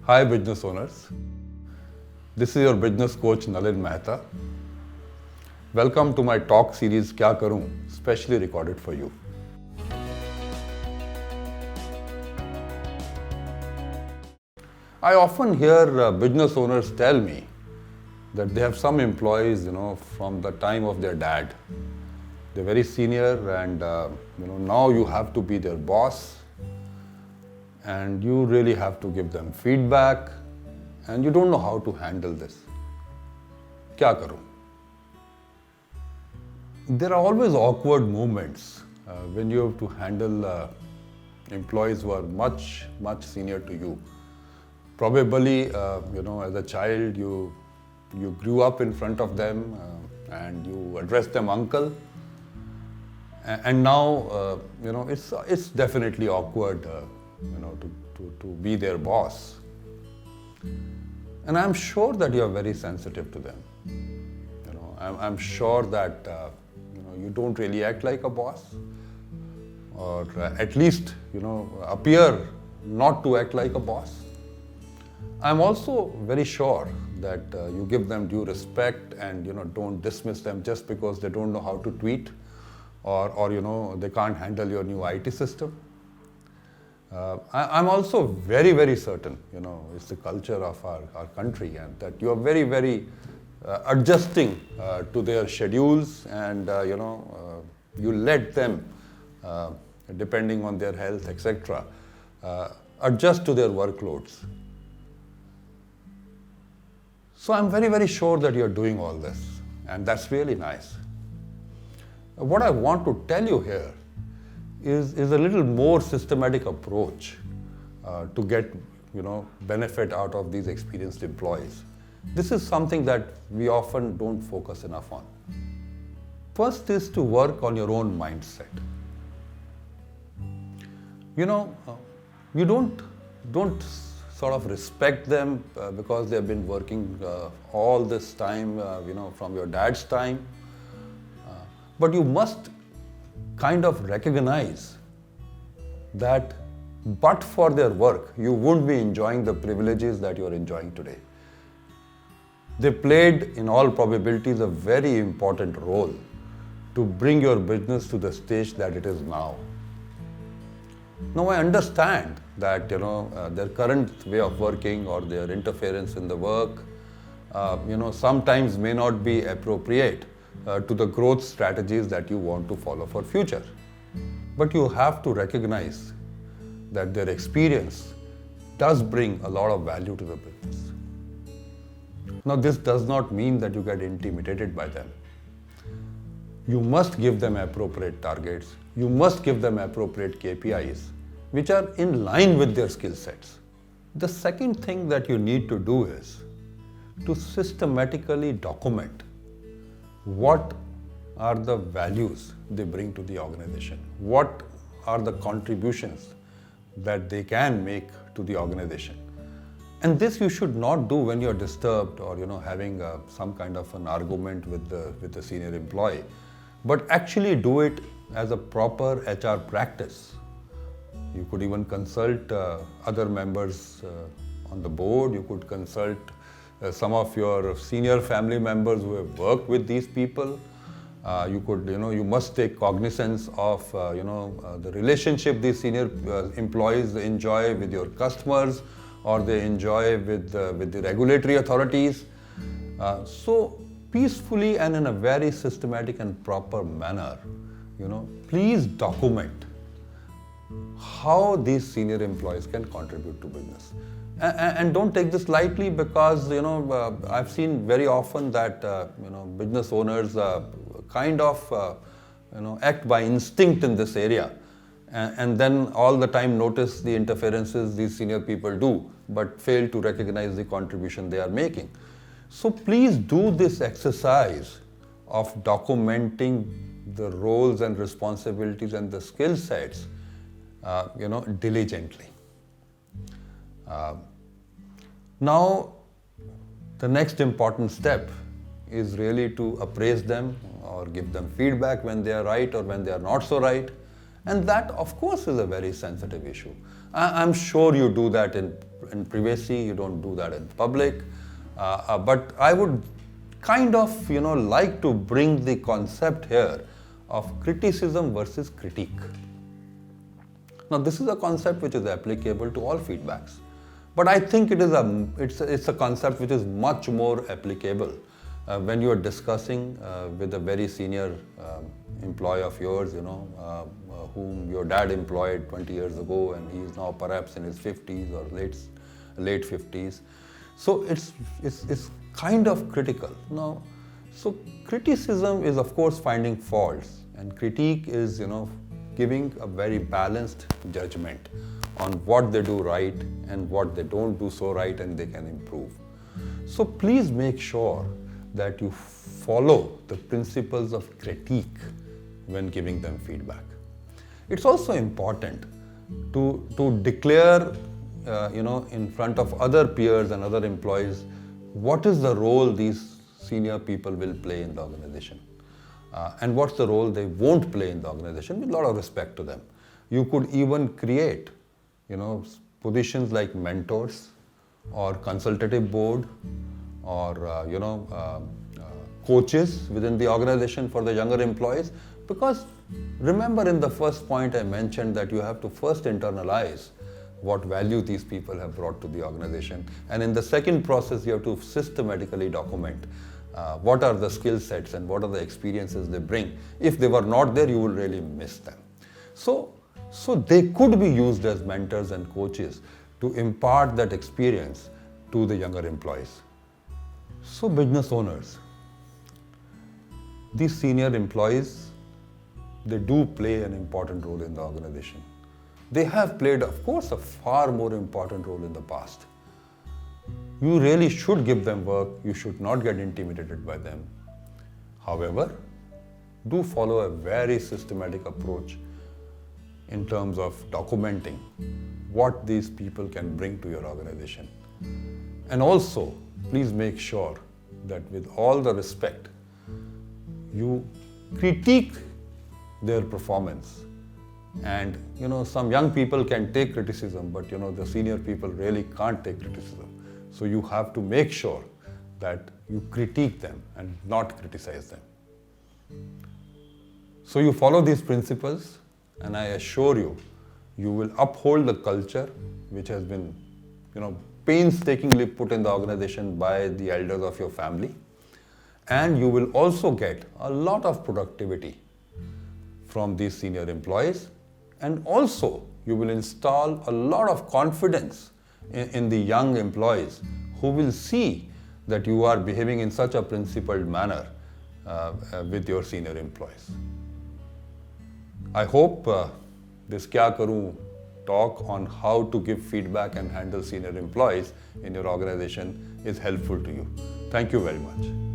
Hi business owners, this is your business coach Nalin Mehta. Welcome to my talk series Kya Karun, specially recorded for you. I often hear business owners tell me that they have some employees, from the time of their dad. They're very senior and, now you have to be their boss and you really have to give them feedback and you don't know how to handle this. Kya karu? There are always awkward moments when you have to handle employees who are much, much senior to you. Probably, as a child, you grew up in front of them and you address them uncle. And now, it's definitely awkward, to be their boss. And I'm sure that you are very sensitive to them. I'm sure that, you don't really act like a boss, or at least, appear not to act like a boss. I'm also very sure that you give them due respect and don't dismiss them just because they don't know how to tweet or they can't handle your new IT system. I'm also very, very certain, it's the culture of our country and that you are very, very adjusting to their schedules and, you let them, depending on their health, etc., adjust to their workloads. So I'm very, very sure that you're doing all this and that's really nice. What I want to tell you here is a little more systematic approach to get benefit out of these experienced employees. This is something that we often don't focus enough on. First is to work on your own mindset. You don't sort of respect them because they've been working all this time, from your dad's time. But you must kind of recognize that but for their work, you wouldn't be enjoying the privileges that you're enjoying today. They played, in all probabilities, a very important role to bring your business to the stage that it is now. Now I understand that their current way of working or their interference in the work, sometimes may not be appropriate to the growth strategies that you want to follow for future. But you have to recognize that their experience does bring a lot of value to the business. Now this does not mean that you get intimidated by them. You must give them appropriate targets. You must give them appropriate KPIs, which are in line with their skill sets. The second thing that you need to do is to systematically document what are the values they bring to the organization, what are the contributions that they can make to the organization. And this you should not do when you're disturbed or having some kind of an argument with the senior employee, but actually do it as a proper HR practice. You could even consult other members on the board. You could consult some of your senior family members who have worked with these people. You must take cognizance of, the relationship these senior employees enjoy with your customers or they enjoy with the regulatory authorities. So peacefully and in a very systematic and proper manner, please document how these senior employees can contribute to business. And don't take this lightly because, I've seen very often that, business owners kind of, act by instinct in this area and then all the time notice the interferences these senior people do but fail to recognize the contribution they are making. So please do this exercise of documenting the roles and responsibilities and the skill sets, diligently. Now, the next important step is really to appraise them or give them feedback when they are right or when they are not so right And that, of course, is a very sensitive issue. I'm sure you do that in privacy, you don't do that in public. But I would kind of, like to bring the concept here of criticism versus critique. Now, this is a concept which is applicable to all feedbacks. But I think it's a concept which is much more applicable when you are discussing with a very senior employee of yours, whom your dad employed 20 years ago, and he is now perhaps in his 50s or late 50s. So it's kind of critical. Now, so criticism is, of course, finding faults, and critique is, giving a very balanced judgment on what they do right and what they don't do so right and they can improve. So please make sure that you follow the principles of critique when giving them feedback. It's also important to declare, in front of other peers and other employees, what is the role these senior people will play in the organization. And what's the role they won't play in the organization, with a lot of respect to them. You could even create, positions like mentors or consultative board or, coaches within the organization for the younger employees. Because remember, in the first point I mentioned that you have to first internalize what value these people have brought to the organization. And in the second process, you have to systematically document what are the skill sets and what are the experiences they bring. If they were not there, you will really miss them. So they could be used as mentors and coaches to impart that experience to the younger employees. So business owners, these senior employees, they do play an important role in the organization. They have played, of course, a far more important role in the past. You really should give them work. You should not get intimidated by them. However, do follow a very systematic approach in terms of documenting what these people can bring to your organization. And also, please make sure that with all the respect, you critique their performance. And some young people can take criticism, but the senior people really can't take criticism. So you have to make sure that you critique them and not criticize them. So you follow these principles, and I assure you, you will uphold the culture which has been, painstakingly put in the organization by the elders of your family. And you will also get a lot of productivity from these senior employees. And also, you will install a lot of confidence in the young employees who will see that you are behaving in such a principled manner with your senior employees. I hope this Kya Karu talk on how to give feedback and handle senior employees in your organization is helpful to you. Thank you very much.